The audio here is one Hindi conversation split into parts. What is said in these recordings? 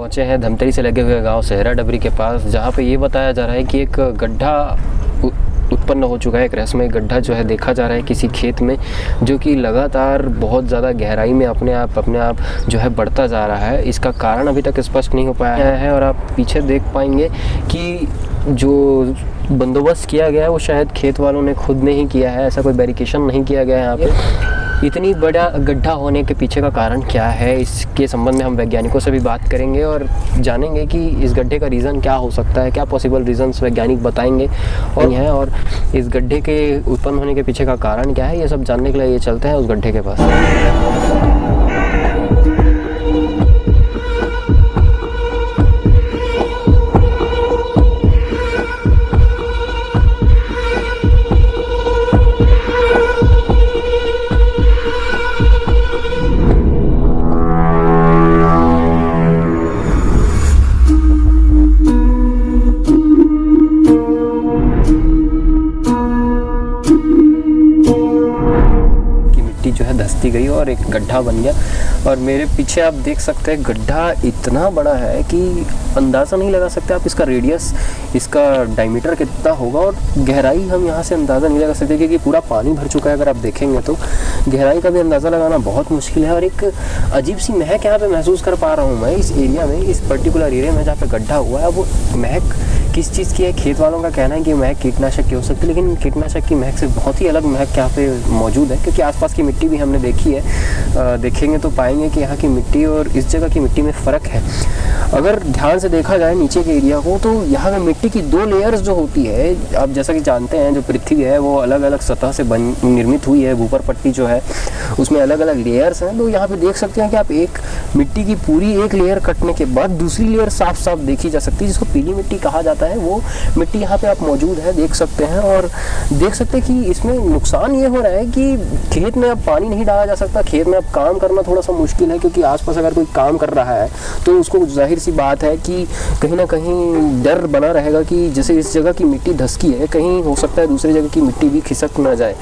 पहुंचे हैं धमतरी से लगे हुए गांव सेहरा डबरी के पास, जहां पे ये बताया जा रहा है कि एक गड्ढा उत्पन्न हो चुका है। एक रहस्यमय गड्ढा जो है देखा जा रहा है किसी खेत में, जो कि लगातार बहुत ज़्यादा गहराई में अपने आप जो है बढ़ता जा रहा है। इसका कारण अभी तक स्पष्ट नहीं हो पाया है और आप पीछे देख पाएंगे कि जो बंदोबस्त किया गया है वो शायद खेत वालों ने खुद ने ही किया है। ऐसा कोई बैरिकेशन नहीं किया गया है यहाँ पे। इतनी बड़ा गड्ढा होने के पीछे का कारण क्या है, इसके संबंध में हम वैज्ञानिकों से भी बात करेंगे और जानेंगे कि इस गड्ढे का रीज़न क्या हो सकता है, क्या पॉसिबल रीजंस वैज्ञानिक बताएंगे और इस गड्ढे के उत्पन्न होने के पीछे का कारण क्या है, ये सब जानने के लिए ये चलते हैं उस गड्ढे के पास। जो है धंसती गई और एक गड्ढा बन गया। और मेरे पीछे आप देख सकते हैं गड्ढा इतना बड़ा है कि अंदाज़ा नहीं लगा सकते आप इसका रेडियस, इसका डायमीटर कितना होगा और गहराई हम यहाँ से अंदाज़ा नहीं लगा सकते क्योंकि पूरा पानी भर चुका है। अगर आप देखेंगे तो गहराई का भी अंदाज़ा लगाना बहुत मुश्किल है। और एक अजीब सी महक यहाँ पे महसूस कर पा रहा हूँ मैं इस एरिया में, इस पर्टिकुलर एरिया में जहाँ पे गड्ढा हुआ है। वो महक किस चीज़ की है? खेत वालों का कहना है कि महक कीटनाशक की हो सकती है, लेकिन कीटनाशक की महक से बहुत ही अलग महक यहाँ पे मौजूद है क्योंकि आसपास की मिट्टी भी हमने देखी है। देखेंगे तो पाएंगे कि यहाँ की मिट्टी और इस जगह की मिट्टी में फ़र्क है। अगर ध्यान से देखा जाए नीचे के एरिया को तो यहाँ पे मिट्टी की 2 लेयर्स जो होती है, आप जैसा कि जानते हैं जो पृथ्वी है वो अलग अलग सतह से निर्मित हुई है। ऊपर पट्टी जो है उसमें अलग अलग लेयर्स हैं। तो यहाँ पे देख सकते हैं कि आप एक मिट्टी की पूरी एक लेयर कटने के बाद दूसरी लेयर साफ साफ देखी जा सकती है, जिसको पीली मिट्टी कहा जाता है। वो मिट्टी यहाँ पे आप मौजूद है, देख सकते हैं। और देख सकते हैं कि इसमें नुकसान ये हो रहा है कि खेत में अब पानी नहीं डाला जा सकता, खेत में अब काम करना थोड़ा सा मुश्किल है क्योंकि आसपास अगर कोई काम कर रहा है तो उसको जाहिर सी बात है कि कहीं ना कहीं डर बना रहेगा कि जैसे इस जगह की मिट्टी धसकी है, कहीं हो सकता है दूसरी जगह की मिट्टी भी खिसक ना जाए।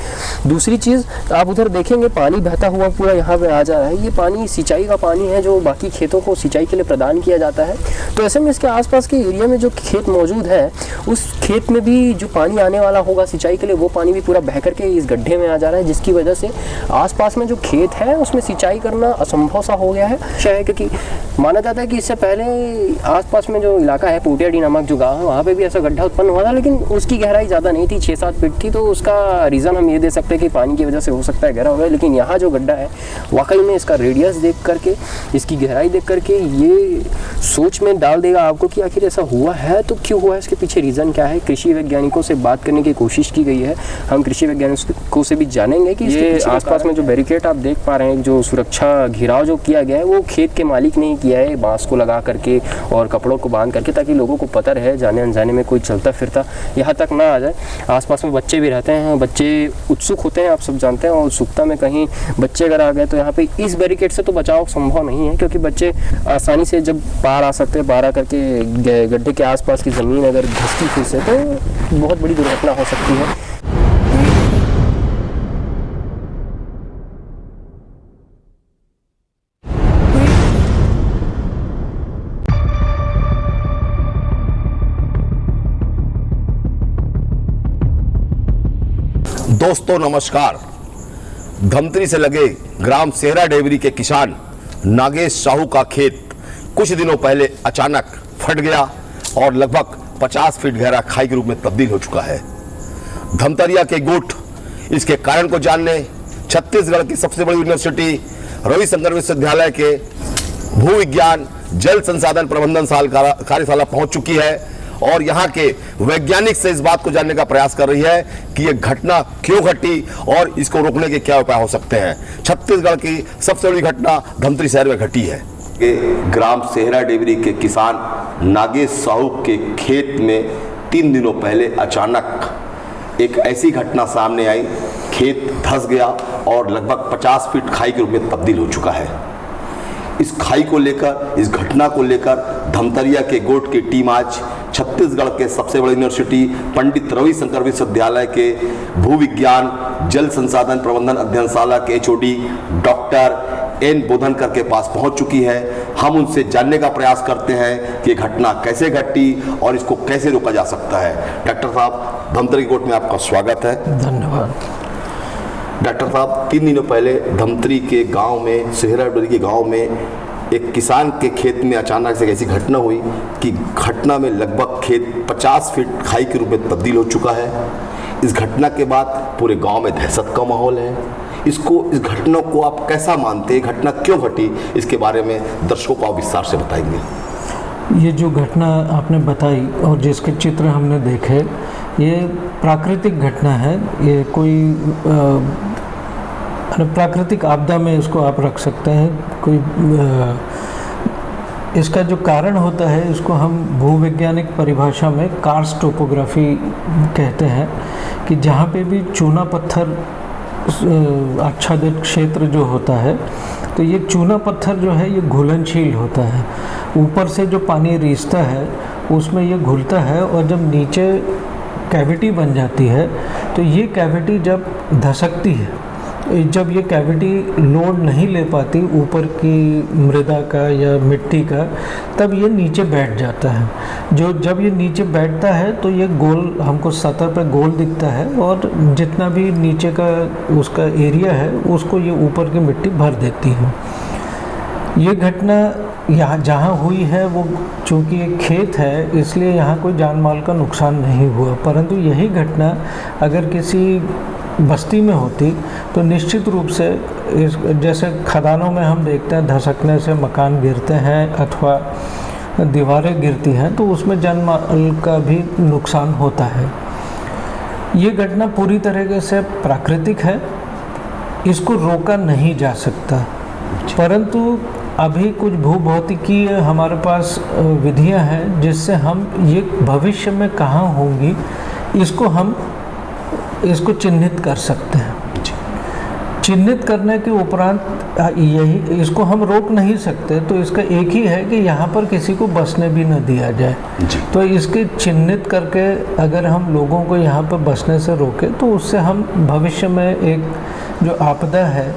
दूसरी चीज़ आप उधर देखेंगे पानी बहता हुआ पूरा यहाँ पे आ जा रहा है। ये पानी सिंचाई का पानी है जो बाकी खेतों को सिंचाई के लिए प्रदान किया जाता है। तो ऐसे में इसके आसपास के एरिया में जो खेत मौजूद है उस खेत में भी जो पानी आने वाला होगा सिंचाई के लिए वो पानी भी पूरा बह करके इस गड्ढे में आ जा रहा है, जिसकी वजह से आसपास में जो खेत है उसमें सिंचाई करना असंभव सा हो गया है। क्योंकि माना जाता है कि इससे पहले आसपास में जो इलाका है पोटियाडी नामक जो गाँव है वहाँ पे भी ऐसा गड्ढा उत्पन्न हुआ था, लेकिन उसकी गहराई ज़्यादा नहीं थी, 6-7 फीट थी। तो उसका रीज़न हम ये दे सकते हैं कि पानी की वजह से हो सकता है गहरा हो गया। लेकिन यहाँ जो गड्ढा है वाकई में इसका रेडियस देख करके, इसकी गहराई देख करके ये सोच में डाल देगा आपको कि आखिर ऐसा हुआ है तो क्यों हुआ है, इसके पीछे रीज़न क्या है। कृषि वैज्ञानिकों से बात करने की कोशिश की गई है। हम कृषि वैज्ञानिकों से भी जानेंगे कि ये आसपास में जो बैरिकेड आप देख पा रहे हैं, जो सुरक्षा घेराव जो किया गया है वो खेत के मालिक ने ही किया है, बांस को लगा करके और कपड़ों को बांध करके, ताकि लोगों को पता रहे जाने अनजाने में कोई चलता फिरता यहाँ तक ना आ जाए। आसपास में बच्चे भी रहते हैं, बच्चे उत्सुक होते हैं, आप सब जानते हैं। और उत्सुकता में कहीं बच्चे अगर आ गए तो यहाँ पे इस बैरिकेड से तो बचाव संभव नहीं है क्योंकि बच्चे आसानी से जब पार आ सकते हैं, पार आ करके गड्ढे के आसपास की ज़मीन अगर धंसती फिर से तो बहुत बड़ी दुर्घटना हो सकती है। दोस्तों नमस्कार। धमतरी से लगे ग्राम सेहरा डेवरी के किसान नागेश साहू का खेत कुछ दिनों पहले अचानक फट गया और लगभग 50 फीट गहरा खाई के रूप में तब्दील हो चुका है। धमतरिया के गुट इसके कारण को जानने छत्तीसगढ़ की सबसे बड़ी यूनिवर्सिटी रविशंकर विश्वविद्यालय के भूविज्ञान जल संसाधन प्रबंधन कार्यशाला पहुंच चुकी है और यहाँ के वैज्ञानिक से इस बात को जानने का प्रयास कर रही है कि ये घटना क्यों घटी और इसको रोकने के क्या उपाय हो सकते हैं। छत्तीसगढ़ की सबसे बड़ी घटना धमतरी शहर में घटी है। ग्राम सेहरा डेवरी के किसान नागेश साहू के खेत में 3 दिनों पहले अचानक एक ऐसी घटना सामने आई, खेत धंस गया और लगभग 50 फीट खाई के रूप में तब्दील हो चुका है। इस खाई को लेकर, इस घटना को लेकर धमतरिया के गोट की टीम आज छत्तीसगढ़ के सबसे बड़ी यूनिवर्सिटी पंडित रविशंकर विश्वविद्यालय के भूविज्ञान जल संसाधन प्रबंधन अध्ययनशाला के HOD डॉक्टर N बोधनकर के पास पहुंच चुकी है। हम उनसे जानने का प्रयास करते हैं कि घटना कैसे घटी और इसको कैसे रोका जा सकता है। डॉक्टर साहब, धमतरी रिपोर्ट में आपका स्वागत है। धन्यवाद। डॉक्टर साहब, 3 दिनों पहले धमतरी के गांव में, सेहरा डेवरी के गांव में एक किसान के खेत में अचानक से एक ऐसी घटना हुई कि घटना में लगभग खेत 50 फीट खाई के रूप में तब्दील हो चुका है। इस घटना के बाद पूरे गांव में दहशत का माहौल है। इस घटना को आप कैसा मानते हैं, घटना क्यों घटी, इसके बारे में दर्शकों को आप विस्तार से बताएंगे। ये जो घटना आपने बताई और जिसके चित्र हमने देखे, ये प्राकृतिक घटना है। ये कोई प्राकृतिक आपदा में इसको आप रख सकते हैं। कोई इसका जो कारण होता है, इसको हम भूवैज्ञानिक परिभाषा में कार्स्ट टोपोग्राफी कहते हैं, कि जहाँ पे भी चूना पत्थर आच्छादित क्षेत्र जो होता है, तो ये चूना पत्थर जो है ये घुलनशील होता है। ऊपर से जो पानी रिसता है उसमें ये घुलता है, और जब नीचे कैविटी बन जाती है तो ये कैविटी जब धसकती है, जब ये कैविटी लोड नहीं ले पाती ऊपर की मृदा का या मिट्टी का, तब ये नीचे बैठ जाता है। जब ये नीचे बैठता है तो ये गोल हमको सतह पे गोल दिखता है, और जितना भी नीचे का उसका एरिया है उसको ये ऊपर की मिट्टी भर देती है। ये घटना यहाँ जहाँ हुई है वो चूँकि एक खेत है, इसलिए यहाँ कोई जान माल का नुकसान नहीं हुआ। परंतु यही घटना अगर किसी बस्ती में होती तो निश्चित रूप से जैसे खदानों में हम देखते हैं धसकने से मकान गिरते हैं अथवा दीवारें गिरती हैं, तो उसमें जान माल का भी नुकसान होता है। ये घटना पूरी तरीके से प्राकृतिक है, इसको रोका नहीं जा सकता। परंतु अभी कुछ भूभौतिकीय हमारे पास विधियां हैं जिससे हम ये भविष्य में कहाँ होंगी इसको चिन्हित कर सकते हैं। चिन्हित करने के उपरांत यही इसको हम रोक नहीं सकते, तो इसका एक ही है कि यहाँ पर किसी को बसने भी न दिया जाए। तो इसके चिन्हित करके अगर हम लोगों को यहाँ पर बसने से रोकें तो उससे हम भविष्य में एक जो आपदा है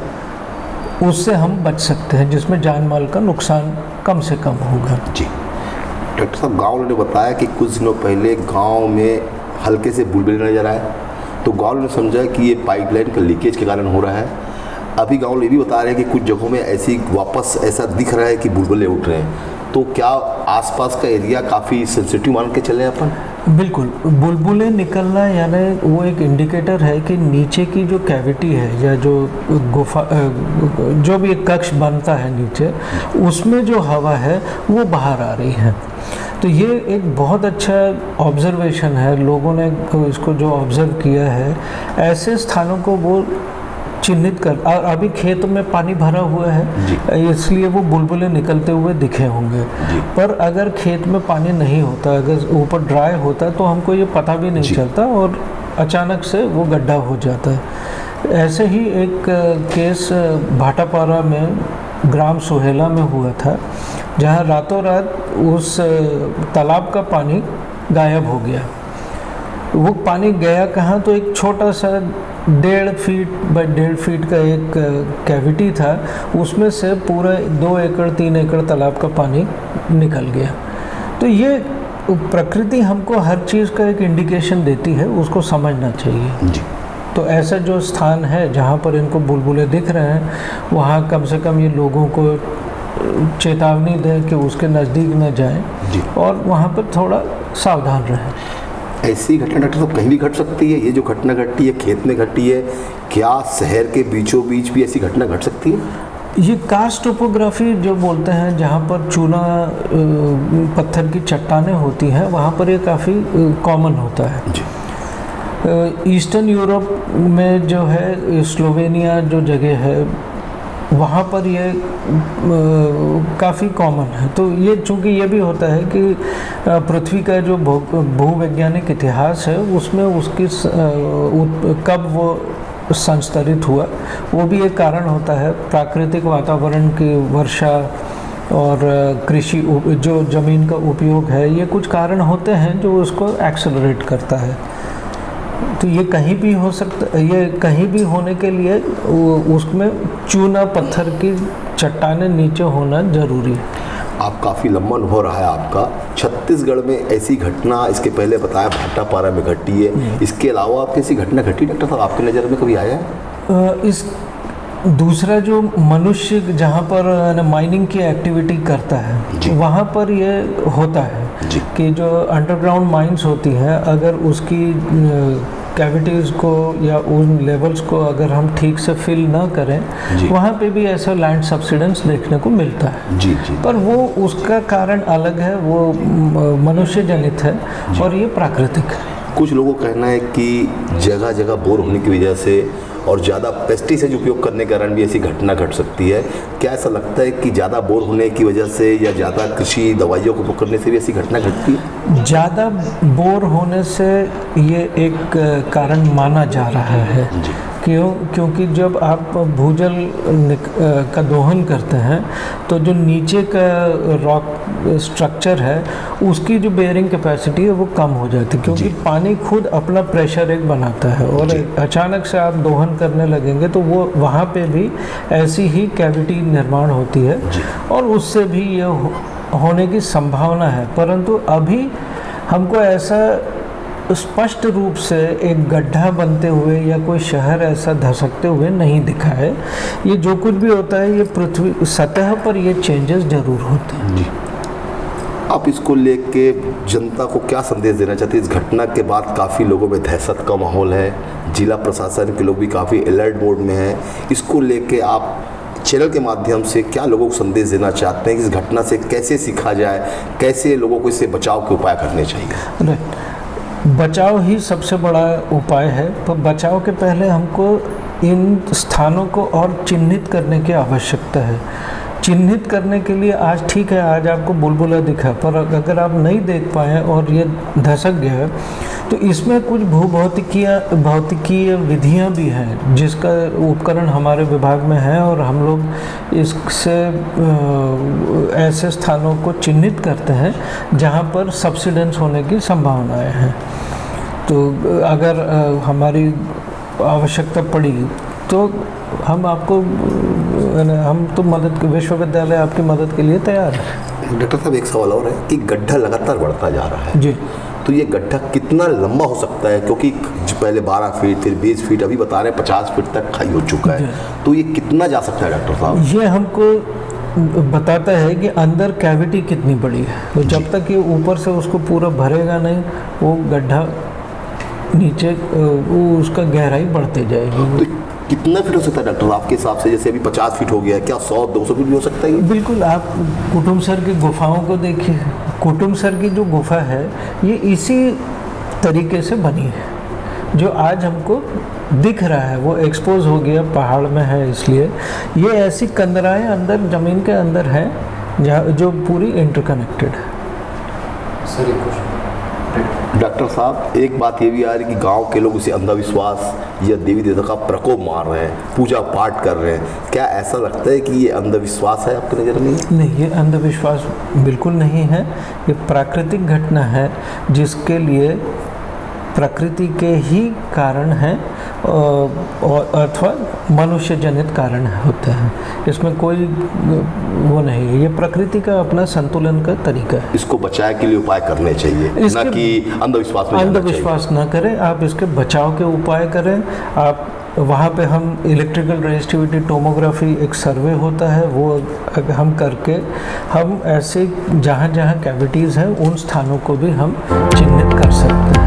उससे हम बच सकते हैं, जिसमें जान माल का नुकसान कम से कम होगा। जी डॉक्टर साहब, गाँव ने बताया कि कुछ दिनों पहले गाँव में हल्के से बुलबुले नजर आए, तो गाँव ने समझा कि ये पाइपलाइन का लीकेज के कारण हो रहा है। अभी गाँव ये भी बता रहे हैं कि कुछ जगहों में ऐसी वापस ऐसा दिख रहा है कि बुलबुले उठ रहे हैं। तो क्या आसपास का एरिया काफ़ी सेंसिटिव मान के चले अपन? बिल्कुल, बुलबुले निकलना यानी वो एक इंडिकेटर है कि नीचे की जो कैविटी है या जो गुफा जो भी एक कक्ष बनता है नीचे, उसमें जो हवा है वो बाहर आ रही है। तो ये एक बहुत अच्छा ऑब्जर्वेशन है, लोगों ने इसको जो ऑब्ज़र्व किया है, ऐसे स्थानों को वो चिन्हित कर। और अभी खेत में पानी भरा हुआ है इसलिए वो बुलबुले निकलते हुए दिखे होंगे, पर अगर खेत में पानी नहीं होता, अगर ऊपर ड्राई होता तो हमको ये पता भी नहीं चलता और अचानक से वो गड्ढा हो जाता है। ऐसे ही एक केस भाटापारा में ग्राम सोहेला में हुआ था, जहाँ रातों रात उस तालाब का पानी गायब हो गया। वो पानी गया कहाँ, तो एक छोटा सा 1.5 फीट बाय 1.5 फीट का एक कैविटी था, उसमें से पूरा 2 एकड़ 3 एकड़ तालाब का पानी निकल गया। तो ये प्रकृति हमको हर चीज़ का एक इंडिकेशन देती है, उसको समझना चाहिए जी। तो ऐसा जो स्थान है जहाँ पर इनको बुलबुले दिख रहे हैं, वहाँ कम से कम ये लोगों को चेतावनी दें कि उसके नज़दीक न जाएं और वहाँ पर थोड़ा सावधान रहें। ऐसी घटना डॉक्टर साहब कहीं भी घट सकती है? ये जो घटना घटी है खेत में घटी है, क्या शहर के बीचों बीच भी ऐसी घटना घट सकती है? ये कार्स्ट टोपोग्राफी जो बोलते हैं, जहाँ पर चूना पत्थर की चट्टानें होती हैं, वहाँ पर ये काफ़ी कॉमन होता है जी। ईस्टर्न यूरोप में जो है, स्लोवेनिया जो जगह है, वहाँ पर ये काफ़ी कॉमन है। तो ये चूँकि ये भी होता है कि पृथ्वी का जो भूवैज्ञानिक इतिहास है उसमें उसकी कब वो संस्तरित हुआ, वो भी एक कारण होता है। प्राकृतिक वातावरण की वर्षा और कृषि जो ज़मीन का उपयोग है, ये कुछ कारण होते हैं जो उसको एक्सेलरेट करता है। तो ये कहीं भी हो सकता, ये कहीं भी होने के लिए उसमें चूना पत्थर की चट्टानें नीचे होना ज़रूरी है। आप काफ़ी लंबा अनुभव रहा है आपका। छत्तीसगढ़ में ऐसी घटना इसके पहले बताया भाटापारा में घटी है, इसके अलावा आप कैसी घटना घटी डॉक्टर साहब आपकी नज़र में कभी आया है? इस दूसरा जो मनुष्य जहाँ पर माइनिंग की एक्टिविटी करता है वहाँ पर ये होता है कि जो अंडरग्राउंड माइंस होती हैं, अगर उसकी कैविटीज़ को या उन लेवल्स को अगर हम ठीक से फिल ना करें, वहाँ पे भी ऐसा लैंड सब्सिडेंस देखने को मिलता है। जी। पर वो उसका कारण अलग है, वो मनुष्य जनित है और ये प्राकृतिक है। कुछ लोगों का कहना है कि जगह जगह बोर होने की वजह से और ज़्यादा पेस्टिसाइड उपयोग करने के कारण भी ऐसी घटना घट सकती है। क्या ऐसा लगता है कि ज़्यादा बोर होने की वजह से या ज़्यादा कृषि दवाइयों को उपयोग करने से भी ऐसी घटना घटती है? ज़्यादा बोर होने से ये एक कारण माना जा रहा है। क्योंकि जब आप भूजल का दोहन करते हैं तो जो नीचे का रॉक स्ट्रक्चर है उसकी जो बेयरिंग कैपेसिटी है वो कम हो जाती है, क्योंकि पानी खुद अपना प्रेशर एक बनाता है और अचानक से आप दोहन करने लगेंगे तो वो वहाँ पे भी ऐसी ही कैविटी निर्माण होती है और उससे भी ये होने की संभावना है। परंतु अभी हमको ऐसा स्पष्ट रूप से एक गड्ढा बनते हुए या कोई शहर ऐसा धसकते हुए नहीं दिखा है। ये जो कुछ भी होता है ये पृथ्वी सतह पर ये चेंजेस जरूर होते हैं। आप इसको लेके जनता को क्या संदेश देना चाहते हैं? इस घटना के बाद काफ़ी लोगों में दहशत का माहौल है, जिला प्रशासन के लोग भी काफ़ी अलर्ट मोड में हैं। इसको लेके आप चैनल के माध्यम से क्या लोगों को संदेश देना चाहते हैं कि इस घटना से कैसे सीखा जाए, कैसे लोगों को इससे बचाव के उपाय करने चाहिए? बचाव ही सबसे बड़ा उपाय है, पर बचाव के पहले हमको इन स्थानों को और चिन्हित करने की आवश्यकता है। चिन्हित करने के लिए आज ठीक है, आज आपको बुलबुला दिखा, पर अगर आप नहीं देख पाए और ये धसक गया तो इसमें कुछ भौतिकीय विधियां भी हैं जिसका उपकरण हमारे विभाग में है और हम लोग इससे ऐसे स्थानों को चिन्हित करते हैं जहां पर सब्सिडेंस होने की संभावनाएं हैं। तो अगर हमारी आवश्यकता पड़ी तो हम आपको विश्वविद्यालय आपकी मदद के लिए तैयार है। डॉक्टर साहब एक सवाल और है कि गड्ढा लगातार बढ़ता जा रहा है जी, तो ये गड्ढा कितना लंबा हो सकता है? क्योंकि पहले 12 फीट फिर 20 फीट, अभी बता रहे हैं 50 फीट तक खाई हो चुका है, तो ये कितना जा सकता है डॉक्टर साहब? ये हमको बताता है कि अंदर कैविटी कितनी बड़ी है। तो जब तक ये ऊपर से उसको पूरा भरेगा नहीं, वो गड्ढा नीचे वो उसका गहराई बढ़ते जाएगी। तो कितना फीट हो सकता है डॉक्टर आपके हिसाब से? जैसे अभी 50 फीट हो गया, क्या 100-200 फीट भी हो सकता है? बिल्कुल, आप कुटुमसर की गुफाओं को देखिए। कुटुमसर की जो गुफा है ये इसी तरीके से बनी है। जो आज हमको दिख रहा है वो एक्सपोज हो गया, पहाड़ में है, इसलिए ये ऐसी कंदराएं अंदर ज़मीन के अंदर हैं जहाँ जो पूरी इंटरकनेक्टेड है। सर एक क्वेश्चन डॉक्टर साहब, एक बात ये भी आ रही है कि गांव के लोग उसे अंधविश्वास या देवी देवता का प्रकोप मार रहे हैं, पूजा पाठ कर रहे हैं। क्या ऐसा लगता है कि ये अंधविश्वास है आपकी नज़र में? नहीं, ये अंधविश्वास बिल्कुल नहीं है। ये प्राकृतिक घटना है जिसके लिए प्रकृति के ही कारण हैं और अथवा मनुष्य जनित कारण होते हैं। इसमें कोई वो नहीं है, ये प्रकृति का अपना संतुलन का तरीका है। इसको बचाव के लिए उपाय करने चाहिए, ना कि अंधविश्वास में अंधविश्वास ना करें। आप इसके बचाव के उपाय करें। आप वहाँ पे हम इलेक्ट्रिकल रेजिस्टिविटी टोमोग्राफी एक सर्वे होता है, वो हम करके हम ऐसे जहाँ जहाँ कैविटीज़ हैं उन स्थानों को भी हम चिन्हित कर सकते हैं।